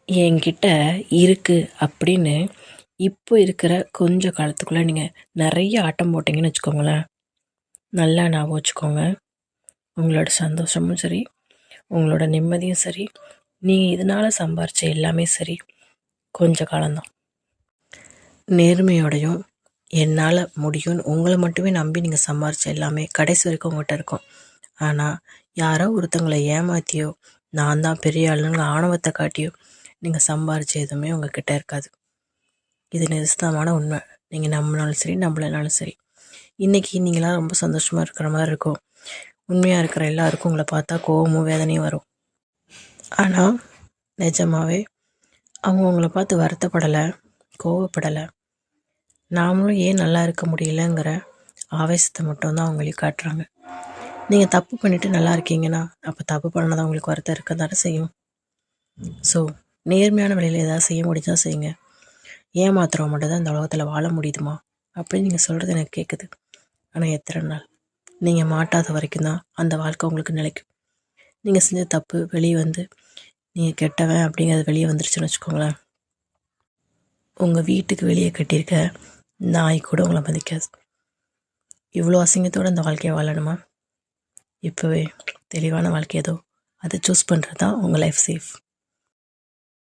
என்கிட்ட இருக்குது அப்படின்னு இப்போ இருக்கிற கொஞ்ச காலத்துக்குள்ளே நீங்கள் நிறைய ஆட்டம் போட்டிங்கன்னு வச்சுக்கோங்களேன். நல்லா ஞாபகம் வச்சுக்கோங்க. உங்களோட சந்தோஷமும் சரி, உங்களோட நிம்மதியும் சரி, நீங்கள் இதனால் சம்பாரித்த எல்லாமே சரி, கொஞ்ச காலம்தான். நேர்மையோடையும் என்னால் முடியும்னு உங்களை மட்டுமே நம்பி நீங்கள் சம்பாரித்த எல்லாமே கடைசி வரைக்கும் உங்கள்கிட்ட இருக்கும். ஆனால் யாரோ ஒருத்தங்களை ஏமாற்றியோ, நான் தான் பெரிய ஆளுன்னு ஆணவத்தை காட்டியோ நீங்கள் சம்பாரித்த எதுவுமே உங்கள்கிட்ட இருக்காது. இது நிதர்சனமான உண்மை. நீங்கள் நம்பினாலும் சரி, நம்பலைனாலும் சரி. இன்றைக்கி நீங்களாம் ரொம்ப சந்தோஷமாக இருக்கிற மாதிரி இருக்கும். உண்மையாக இருக்கிற எல்லாருக்கும் உங்களை பார்த்தா கோவமும் வேதனையும் வரும். ஆனால் நிஜமாகவே அவங்க உங்களை பார்த்து வருத்தப்படலை, கோவப்படலை. நாமளும் ஏன் நல்லா இருக்க முடியலங்கிற ஆவேசத்தை மட்டும்தான் அவங்களையும் காட்டுறாங்க. நீங்கள் தப்பு பண்ணிவிட்டு நல்லா இருக்கீங்கன்னா, அப்போ தப்பு பண்ணாதான் உங்களுக்கு வருத்தம் இருக்க தானே செய்யும். ஸோ நேர்மையான வழியில் ஏதாவது செய்ய முடிஞ்சால் செய்யுங்க. ஏமாத்துறவங்க மட்டும் தான் இந்த உலகத்தில் வாழ முடியுதுமா அப்படின்னு நீங்கள் சொல்கிறது எனக்கு கேட்குது. ஆனால் எத்தனை நாள் நீங்கள் மாட்டாத வரைக்கும் தான் அந்த வாழ்க்கை உங்களுக்கு நிலைக்கும். நீங்கள் செஞ்ச தப்பு வெளியே வந்து நீங்கள் கெட்டவன் அப்படிங்கிறது வெளியே வந்துருச்சுன்னு வச்சுக்கோங்களேன், உங்கள் வீட்டுக்கு வெளியே கட்டியிருக்க நாய் கூட உங்களை மதிக்காது. இவ்வளோ அசிங்கத்தோடு அந்த வாழ்க்கையை வாழணுமா? இப்போவே தெளிவான வாழ்க்கை ஏதோ அதை சூஸ் பண்ணுறது தான் உங்கள் லைஃப் சேஃப்.